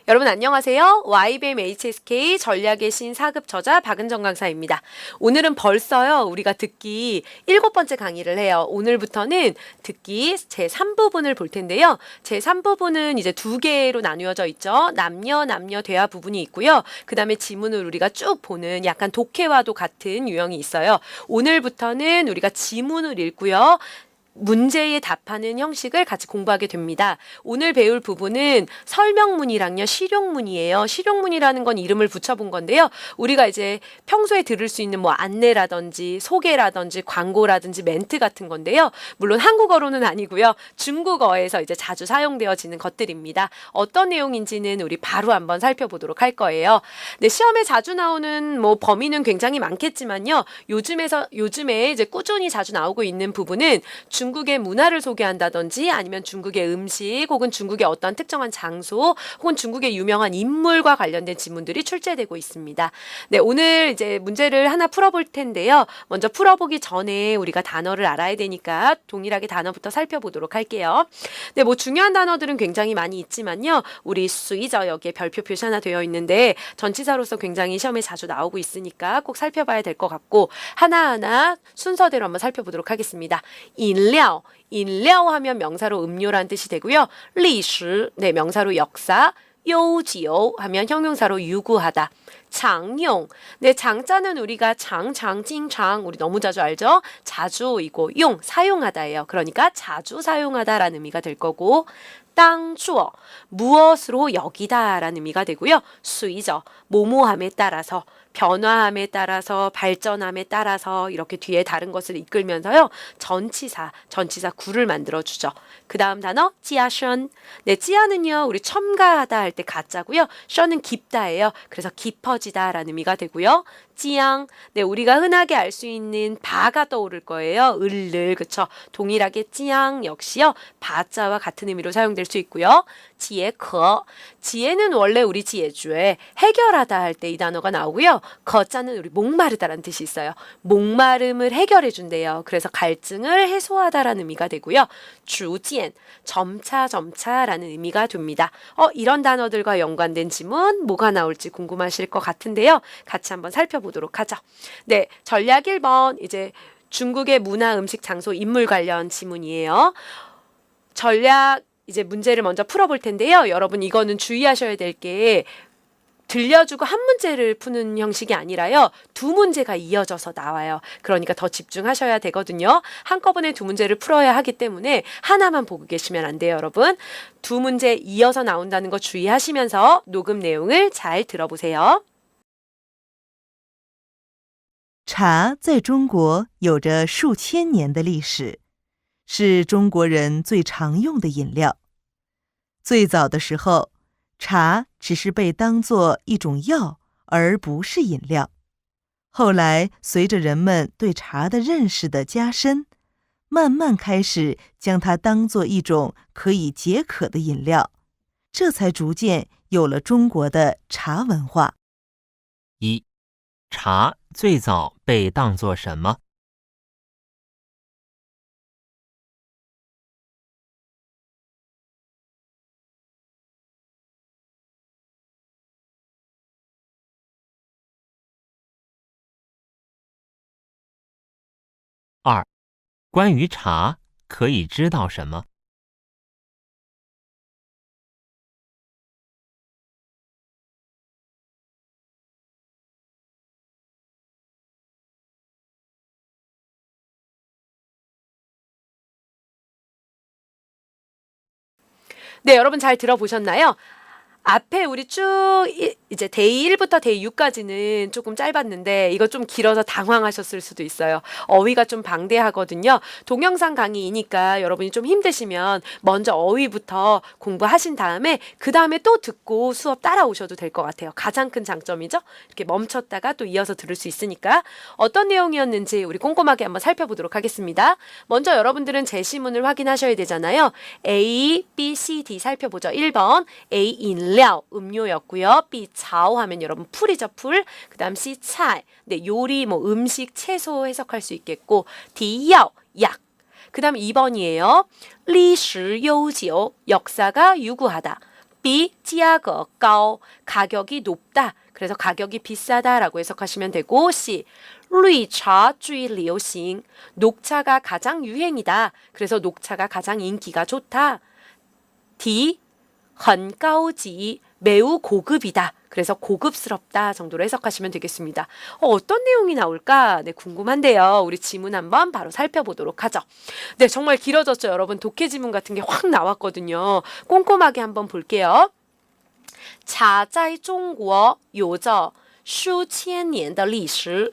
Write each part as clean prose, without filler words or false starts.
여러분 안녕하세요. YBM HSK 전략의 신 4급 저자 박은정 강사입니다. 오늘은 벌써요. 우리가 듣기 7번째 강의를 해요. 오늘부터는 듣기 제3부분을 볼 텐데요. 제3부분은 이제 두 개로 나누어져 있죠. 남녀 대화 부분이 있고요. 그 다음에 지문을 우리가 쭉 보는 약간 독해와도 같은 유형이 있어요. 오늘부터는 우리가 지문을 읽고요. 문제에 답하는 형식을 같이 공부하게 됩니다. 오늘 배울 부분은 설명문이랑요, 실용문이에요. 실용문이라는 건 이름을 붙여본 건데요. 우리가 이제 평소에 들을 수 있는 뭐 안내라든지 소개라든지 광고라든지 멘트 같은 건데요. 물론 한국어로는 아니고요. 중국어에서 이제 자주 사용되어지는 것들입니다. 어떤 내용인지는 우리 바로 한번 살펴보도록 할 거예요. 네, 시험에 자주 나오는 뭐 범위는 굉장히 많겠지만요. 요즘에 이제 꾸준히 자주 나오고 있는 부분은 중국의 문화를 소개한다든지 아니면 중국의 음식 혹은 중국의 어떤 특정한 장소 혹은 중국의 유명한 인물과 관련된 지문들이 출제되고 있습니다. 네, 오늘 이제 문제를 하나 풀어볼 텐데요. 먼저 풀어보기 전에 우리가 단어를 알아야 되니까 동일하게 단어부터 살펴보도록 할게요. 네, 뭐 중요한 단어들은 굉장히 많이 있지만요. 우리 수이저 여기에 별표 표시 하나 되어 있는데 전치사로서 굉장히 시험에 자주 나오고 있으니까 꼭 살펴봐야 될 것 같고 하나하나 순서대로 한번 살펴보도록 하겠습니다. 인려 하면 명사로 음료란 뜻이 되고요. 리시, 네, 명사로 역사. 요지요 하면 형용사로 유구하다. 장용, 네, 장자는 우리가 징장 우리 너무 자주 알죠? 자주이고 용, 사용하다예요. 그러니까 자주 사용하다라는 의미가 될 거고 땅주어, 무엇으로 여기다라는 의미가 되고요. 수이죠. 모모함에 따라서 변화함에 따라서 발전함에 따라서 이렇게 뒤에 다른 것을 이끌면서요. 전치사 구를 만들어주죠. 그 다음 단어 찌아션. 네, 찌아는요. 우리 첨가하다 할 때 가짜고요. 션은 깊다예요. 그래서 깊어지다라는 의미가 되고요. 찌양. 네, 우리가 흔하게 알 수 있는 바가 떠오를 거예요. 을를, 그쵸? 동일하게 찌양 역시요. 바자와 같은 의미로 사용될 수 있고요. 지혜커. 지혜는 원래 우리 지혜주에 해결하다 할 때 이 단어가 나오고요. 거자는 우리 목마르다라는 뜻이 있어요. 목마름을 해결해 준대요. 그래서 갈증을 해소하다라는 의미가 되고요. 주지엔, 점차라는 의미가 됩니다. 이런 단어들과 연관된 지문 뭐가 나올지 궁금하실 것 같은데요. 같이 한번 살펴보도록 하죠. 네, 전략 1번 이제 중국의 문화, 음식, 장소, 인물 관련 지문이에요. 전략 이제 문제를 먼저 풀어볼 텐데요. 여러분 이거는 주의하셔야 될 게 들려주고 한 문제를 푸는 형식이 아니라요. 두 문제가 이어져서 나와요. 그러니까 더 집중하셔야 되거든요. 한꺼번에 두 문제를 풀어야 하기 때문에 하나만 보고 계시면 안 돼요, 여러분. 두 문제 이어서 나온다는 거 주의하시면서 녹음 내용을 잘 들어보세요. 茶在中国有着数千年的历史，是中国人最常用的饮料。最早的时候，茶只是被当作一种药，而不是饮料。后来，随着人们对茶的认识的加深，慢慢开始将它当作一种可以解渴的饮料，这才逐渐有了中国的茶文化。一、茶最早被当作什么？ 2. 关于茶可以知道什么？ 네, 여러분 잘 들어보셨나요? 앞에 우리 쭉 이제 데이 1부터 데이 6까지는 조금 짧았는데 이거 좀 길어서 당황하셨을 수도 있어요. 어휘가 좀 방대하거든요. 동영상 강의이니까 여러분이 좀 힘드시면 먼저 어휘부터 공부하신 다음에 그 다음에 또 듣고 수업 따라오셔도 될 것 같아요. 가장 큰 장점이죠. 이렇게 멈췄다가 또 이어서 들을 수 있으니까 어떤 내용이었는지 우리 꼼꼼하게 한번 살펴보도록 하겠습니다. 먼저 여러분들은 제시문을 확인하셔야 되잖아요. A, B, C, D 살펴보죠. 1번 A 인料 음료였고요. B 자오 하면 여러분 풀이죠, 풀. 그다음 C 차, 네, 요리 뭐 음식 채소 해석할 수 있겠고 D 약, 약. 그다음 2번이에요. 리시 요지오 역사가 유구하다. 비价格高 가격이 높다. 그래서 가격이 비싸다라고 해석하시면 되고 C 绿茶最流行 녹차가 가장 유행이다. 그래서 녹차가 가장 인기가 좋다. D 很高级 매우 고급이다. 그래서 고급스럽다 정도로 해석하시면 되겠습니다. 어떤 내용이 나올까? 네, 궁금한데요. 우리 지문 한번 바로 살펴보도록 하죠. 네, 정말 길어졌죠. 여러분 독해 지문 같은 게 확 나왔거든요. 꼼꼼하게 한번 볼게요. 茶在中国有着数千年的历史.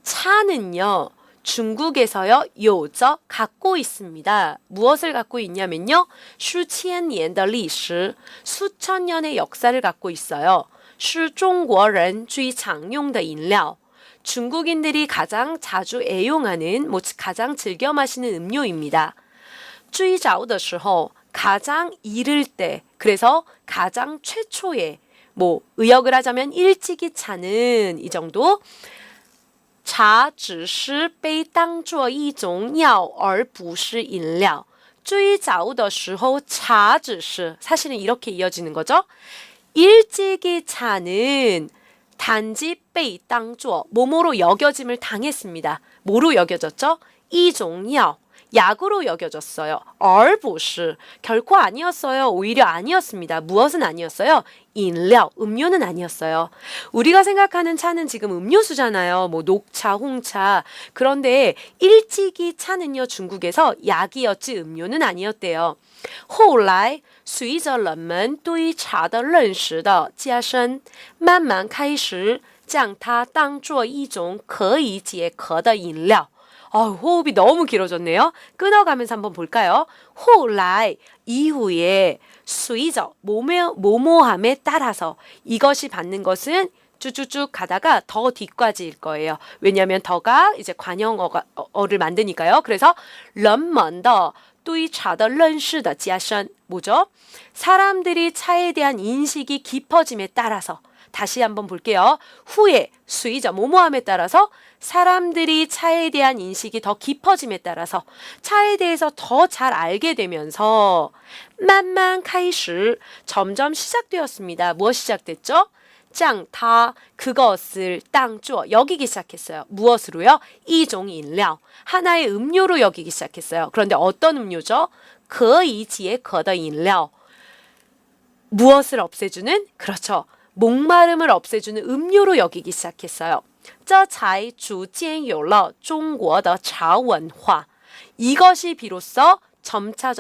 차는요. 중국에서요. 有着 갖고 있습니다. 무엇을 갖고 있냐면요. 数千年的历史 수천 년의 역사를 갖고 있어요. 是中国人最常用的饮料. 중국인들이 가장 자주 애용하는, 가장 즐겨 마시는 음료입니다. 最早的时候 가장 이를 때, 그래서 가장 최초의, 의역을 하자면 일찍이 차는 이 정도. 茶只是被当作一种药而不是饮料. 最早的时候茶只是 사실은 이렇게 이어지는 거죠. 일찍이 차는 단지 被当作 뭐뭐로 여겨짐을 당했습니다. 뭐로 여겨졌죠? 一种药 약으로 여겨졌어요. 而不是 결코 아니었어요. 오히려 아니었습니다. 무엇은 아니었어요? 饮料 음료는 아니었어요. 우리가 생각하는 차는 지금 음료수잖아요. 녹차, 홍차. 그런데 일찍이 차는요. 중국에서 약이었지 음료는 아니었대요. 后来随着人们对茶的认识的加深，慢慢开始将它当作一种可以解渴的饮料。 호흡이 너무 길어졌네요. 끊어가면서 한번 볼까요? 后来 이후에 随着 모모함에 따라서 이것이 받는 것은 쭉쭉쭉 가다가 더 뒤까지일 거예요. 왜냐하면 더가 이제 관형어를 만드니까요. 그래서 人们的对茶的认识的加深 뭐죠? 사람들이 차에 대한 인식이 깊어짐에 따라서 다시 한번 볼게요. 후에 随着 모모함에 따라서 사람들이 차에 대한 인식이 더 깊어짐에 따라서 차에 대해서 더 잘 알게 되면서 慢慢开始 점점 시작되었습니다. 무엇이 시작됐죠? 将它 그것을 当作 여기기 시작했어요. 무엇으로요? 一种饮料 하나의 음료로 여기기 시작했어요. 그런데 어떤 음료죠? 可以解渴的饮料 무엇을 없애주는? 그렇죠. 목마름을 없애주는 음료로 여기기 시작했어요. 这才逐渐有了中国的茶文化. 이것이 비로소 점차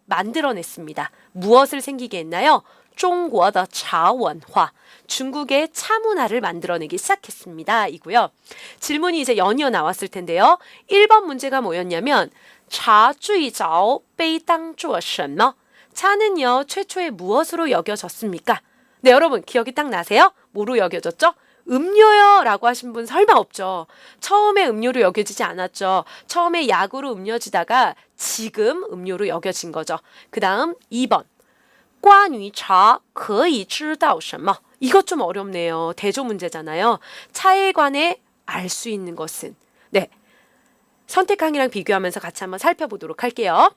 만들어냈습니다. 무엇을 생기게 했나요? 中国的茶文化. 중국의 차 문화를 만들어내기 시작했습니다. 이고요. 질문이 이제 연이어 나왔을 텐데요. 1번 문제가 뭐였냐면 茶最早被当作什么? 차는요. 최초에 무엇으로 여겨졌습니까? 네, 여러분 기억이 딱 나세요? 뭐로 여겨졌죠? 음료요 라고 하신 분 설마 없죠. 처음에 음료로 여겨지지 않았죠. 처음에 약으로 음료지다가 지금 음료로 여겨진 거죠. 그 다음 2번 关于茶可以知道什么? 이것 좀 어렵네요. 대조 문제잖아요. 차에 관해 알 수 있는 것은. 네, 선택항이랑 비교하면서 같이 한번 살펴보도록 할게요.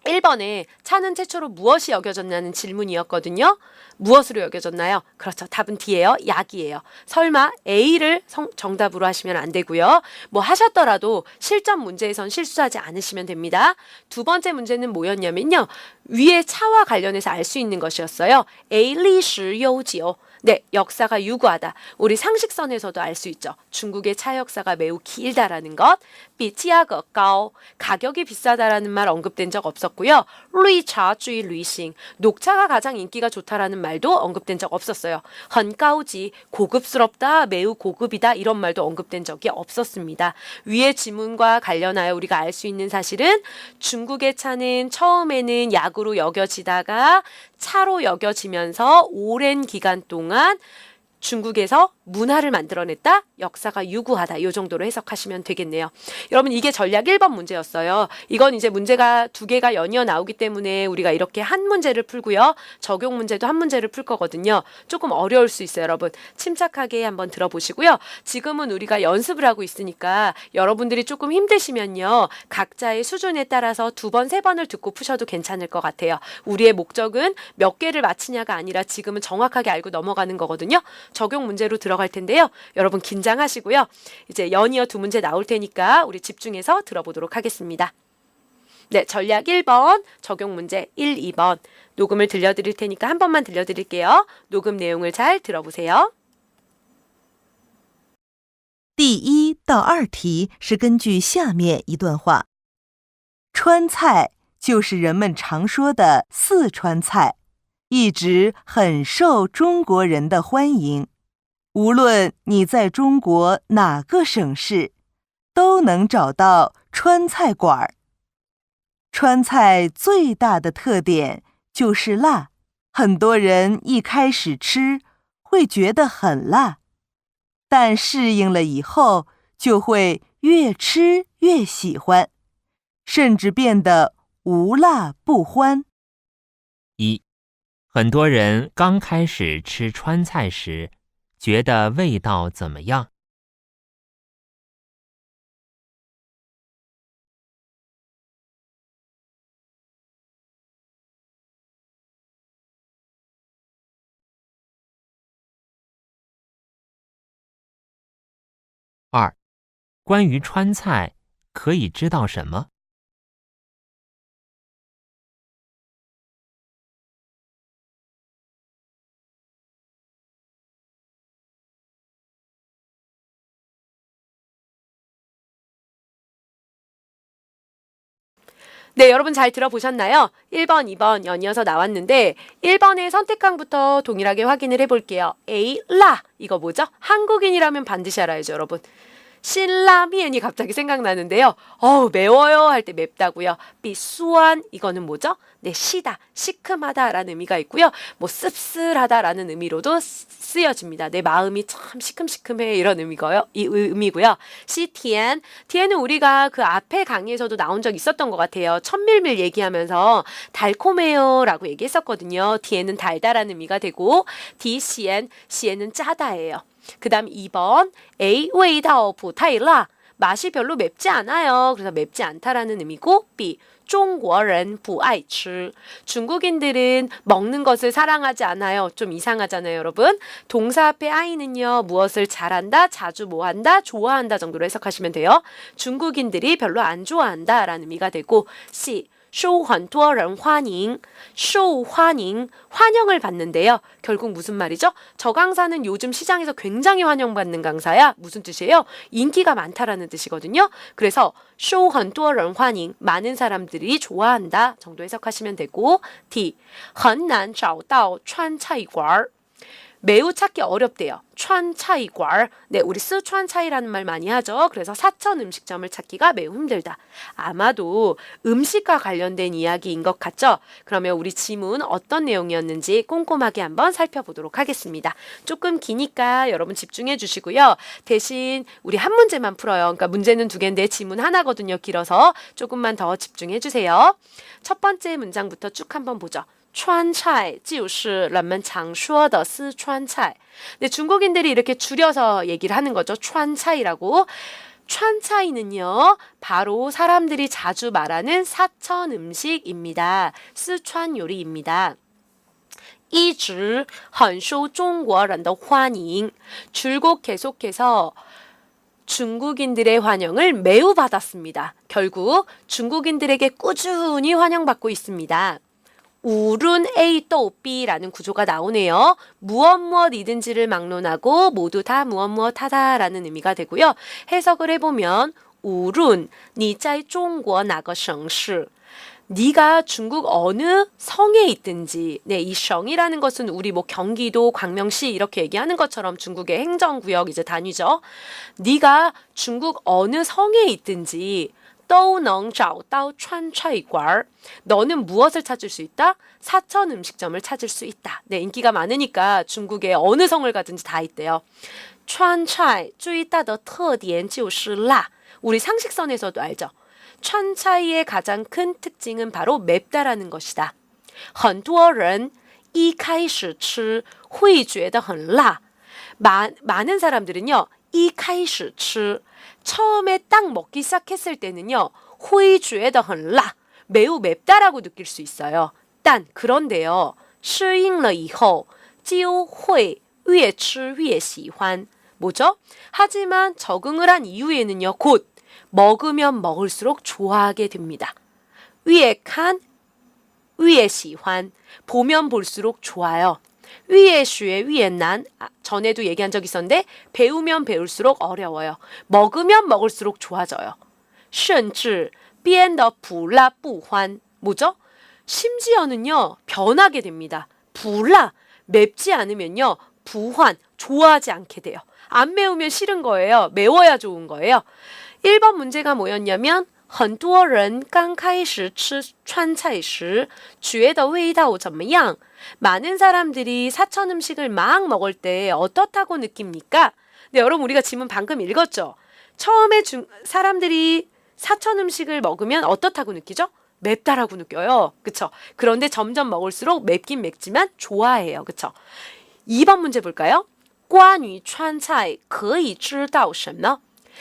1번에 차는 최초로 무엇이 여겨졌냐는 질문이었거든요. 무엇으로 여겨졌나요? 그렇죠. 답은 D예요. 약이에요. 설마 A를 정답으로 하시면 안 되고요. 하셨더라도 실전 문제에선 실수하지 않으시면 됩니다. 두 번째 문제는 뭐였냐면요. 위에 차와 관련해서 알 수 있는 것이었어요. A 历史悠久. 네, 역사가 유구하다. 우리 상식선에서도 알 수 있죠. 중국의 차 역사가 매우 길다라는 것. B 价格高. 가격이 비싸다라는 말 언급된 적 없었고요. 绿茶最流行. 녹차가 가장 인기가 좋다라는 말도 언급된 적 없었어요. 很高级, 고급스럽다, 매우 고급이다 이런 말도 언급된 적이 없었습니다. 위의 지문과 관련하여 우리가 알 수 있는 사실은 중국의 차는 처음에는 약으로 여겨지다가 차로 여겨지면서 오랜 기간 동안 중국에서 문화를 만들어냈다, 역사가 유구하다, 이 정도로 해석하시면 되겠네요. 여러분 이게 전략 1번 문제였어요. 이건 이제 문제가 2개가 연이어 나오기 때문에 우리가 이렇게 한 문제를 풀고요. 적용 문제도 한 문제를 풀 거거든요. 조금 어려울 수 있어요. 여러분 침착하게 한번 들어보시고요. 지금은 우리가 연습을 하고 있으니까 여러분들이 조금 힘드시면요. 각자의 수준에 따라서 2번, 3번을 듣고 푸셔도 괜찮을 것 같아요. 우리의 목적은 몇 개를 맞히냐가 아니라 지금은 정확하게 알고 넘어가는 거거든요. 적용 문제로 들어갈 텐데요. 여러분 긴장하시고요. 이제 연이어 2문제 나올 테니까 우리 집중해서 들어보도록 하겠습니다. 네, 전략 1번, 적용 문제 1, 2번. 녹음을 들려드릴 테니까 한 번만 들려드릴게요. 녹음 내용을 잘 들어보세요. 第1到2题是根据下面一段话。川菜就是人们常说的四川菜，一直很受中国人的欢迎。无论你在中国哪个省市，都能找到川菜馆。川菜最大的特点就是辣，很多人一开始吃会觉得很辣，但适应了以后就会越吃越喜欢，甚至变得无辣不欢。1. 很多人刚开始吃川菜时，觉得味道怎么样？2. 关于川菜，可以知道什么네, 여러분 잘 들어보셨나요? 1번, 2번 연이어서 나왔는데 1번의 선택항부터 동일하게 확인을 해볼게요. A, 라. 이거 뭐죠? 한국인이라면 반드시 알아야죠, 여러분. 신라미엔이 갑자기 생각나는데요. 매워요 할 때 맵다고요. B, 수완. 이거는 뭐죠? 네, 시다, 시큼하다라는 의미가 있고요. 뭐 씁쓸하다라는 의미로도 쓰여집니다. 내 마음이 참 시큼시큼해 이런 의미고요. C, 티엔. 티엔은 우리가 그 앞에 강의에서도 나온 적 있었던 것 같아요. 천밀밀 얘기하면서 달콤해요라고 얘기했었거든요. 티엔은 달달한 의미가 되고 D, 시엔. 시엔은 짜다예요. 그 다음 2번 A, 味道不太辣. 맛이 별로 맵지 않아요. 그래서 맵지 않다라는 의미고 B, 中国人不爱吃. 중국인들은 먹는 것을 사랑하지 않아요. 좀 이상하잖아요, 여러분. 동사 앞에 아이는요. 무엇을 잘한다, 자주 뭐한다, 좋아한다 정도로 해석하시면 돼요. 중국인들이 별로 안 좋아한다라는 의미가 되고 C, 受很多人欢迎. 受欢迎, 환영을 받는데요. 결국 무슨 말이죠? 저 강사는 요즘 시장에서 굉장히 환영받는 강사야. 무슨 뜻이에요? 인기가 많다라는 뜻이거든요. 그래서 受很多人欢迎, 많은 사람들이 좋아한다 정도 해석하시면 되고 D, 很难找到川菜馆. 매우 찾기 어렵대요.川菜馆. 네, 우리 스촨차이라는 말 많이 하죠. 그래서 사천 음식점을 찾기가 매우 힘들다. 아마도 음식과 관련된 이야기인 것 같죠? 그러면 우리 지문 어떤 내용이었는지 꼼꼼하게 한번 살펴보도록 하겠습니다. 조금 기니까 여러분 집중해 주시고요. 대신 우리 한 문제만 풀어요. 그러니까 문제는 2개인데 지문 하나거든요. 길어서 조금만 더 집중해 주세요. 첫 번째 문장부터 쭉 한번 보죠. 川菜就是人们常说的四川菜. 네, 중국인들이 이렇게 줄여서 얘기를 하는 거죠. 川菜라고. 川菜는요. 바로 사람들이 자주 말하는 사천 음식입니다. 스촨 요리입니다. 一直很受中国人的欢迎. 줄곧 계속해서 중국인들의 환영을 매우 받았습니다. 결국 중국인들에게 꾸준히 환영받고 있습니다. 우룬 A 또 B라는 구조가 나오네요. 무엇이든지를 막론하고 모두 다 무엇하다라는 의미가 되고요. 해석을 해보면 우룬, 你在中国哪个省市? 네가 중국 어느 성에 있든지. 네, 이 성이라는 것은 우리 뭐 경기도, 광명시 이렇게 얘기하는 것처럼 중국의 행정구역 이제 단위죠. 네가 중국 어느 성에 있든지 都能找到川菜馆. 너는 무엇을 찾을 수 있다? 사천 음식점을 찾을 수 있다. 네, 인기가 많으니까 중국의 어느 성을 가든지 다 있대요. 川菜最大的特点就是辣. 우리 상식선에서도 알죠.川菜의 가장 큰 특징은 바로 맵다라는 것이다. 很多人一开始吃会觉得很辣. 많은 사람들은요. 一开始吃 처음에 딱 먹기 시작했을 때는요. 会觉得很辣. 매우 맵다라고 느낄 수 있어요. 단 그런데요. 适应了以后就会越吃越喜欢. 뭐죠? 하지만 적응을 한 이후에는요. 곧 먹으면 먹을수록 좋아하게 됩니다. 越看越喜欢. 보면 볼수록 좋아요. 越学越难. 전에도 얘기한 적 있었는데 배우면 배울수록 어려워요. 먹으면 먹을수록 좋아져요. 甚至变得不辣不欢. 뭐죠? 심지어는요. 변하게 됩니다. 不辣 맵지 않으면요. 不欢 좋아하지 않게 돼요. 안 매우면 싫은 거예요. 매워야 좋은 거예요. 1번 문제가 뭐였냐면 很多人刚开始吃川菜时觉得味道怎么样? 많은 사람들이 사천 음식을 막 먹을 때 어떻다고 느낍니까? 네, 여러분 우리가 지문 방금 읽었죠? 처음에 사람들이 사천 음식을 먹으면 어떻다고 느끼죠? 맵다라고 느껴요. 그쵸? 그런데 점점 먹을수록 맵긴 맵지만 좋아해요. 그쵸? 2번 문제 볼까요? 关于川菜可以知道什么?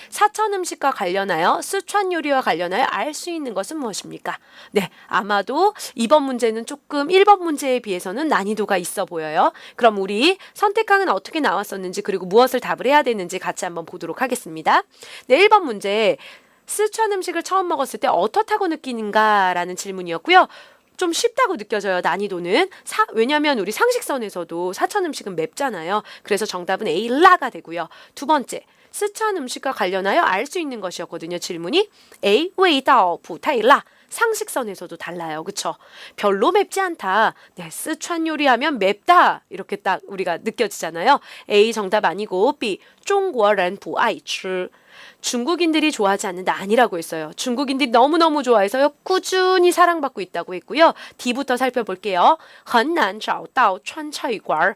사천 음식과 관련하여 스촨 요리와 관련하여 알 수 있는 것은 무엇입니까? 네, 아마도 2번 문제는 조금 1번 문제에 비해서는 난이도가 있어 보여요. 그럼 우리 선택항은 어떻게 나왔었는지 그리고 무엇을 답을 해야 되는지 같이 한번 보도록 하겠습니다. 네, 1번 문제. 스촨 음식을 처음 먹었을 때 어떻다고 느끼는가라는 질문이었고요. 좀 쉽다고 느껴져요. 난이도는. 왜냐하면 우리 상식선에서도 사천 음식은 맵잖아요. 그래서 정답은 A, 라가 되고요. 두 번째. 스촨 음식과 관련하여 알 수 있는 것이었거든요. 질문이 A, 味道不太辣. 상식선에서도 달라요. 그쵸? 별로 맵지 않다. 네, 스촨 요리하면 맵다. 이렇게 딱 우리가 느껴지잖아요. A 정답 아니고 B, 中国人不爱吃. 중국인들이 좋아하지 않는다 아니라고 했어요. 중국인들이 너무너무 좋아해서요. 꾸준히 사랑받고 있다고 했고요. D부터 살펴볼게요. 很难找到川菜馆.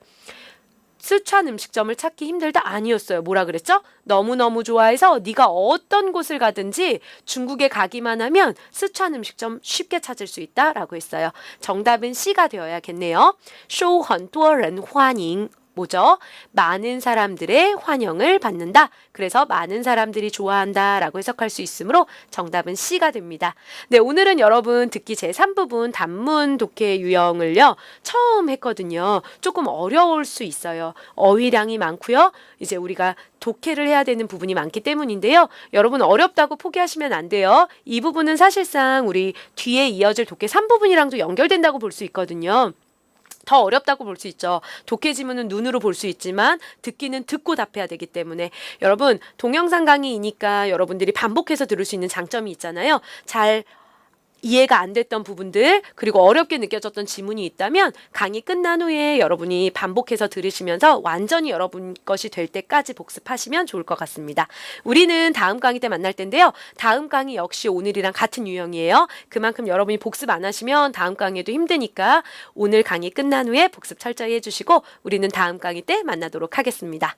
스촨 음식점을 찾기 힘들다 아니었어요. 뭐라 그랬죠? 너무너무 좋아해서 네가 어떤 곳을 가든지 중국에 가기만 하면 스촨 음식점 쉽게 찾을 수 있다라고 했어요. 정답은 C가 되어야겠네요. 受很多人欢迎. 뭐죠? 많은 사람들의 환영을 받는다. 그래서 많은 사람들이 좋아한다 라고 해석할 수 있으므로 정답은 C가 됩니다. 네, 오늘은 여러분 듣기 제3부분 단문 독해 유형을요. 처음 했거든요. 조금 어려울 수 있어요. 어휘량이 많고요. 이제 우리가 독해를 해야 되는 부분이 많기 때문인데요. 여러분 어렵다고 포기하시면 안 돼요. 이 부분은 사실상 우리 뒤에 이어질 독해 3부분이랑도 연결된다고 볼 수 있거든요. 더 어렵다고 볼 수 있죠. 독해 지문은 눈으로 볼 수 있지만 듣기는 듣고 답해야 되기 때문에 여러분 동영상 강의이니까 여러분들이 반복해서 들을 수 있는 장점이 있잖아요. 잘 이해가 안 됐던 부분들 그리고 어렵게 느껴졌던 지문이 있다면 강의 끝난 후에 여러분이 반복해서 들으시면서 완전히 여러분 것이 될 때까지 복습하시면 좋을 것 같습니다. 우리는 다음 강의 때 만날 텐데요. 다음 강의 역시 오늘이랑 같은 유형이에요. 그만큼 여러분이 복습 안 하시면 다음 강의도 힘드니까 오늘 강의 끝난 후에 복습 철저히 해주시고 우리는 다음 강의 때 만나도록 하겠습니다.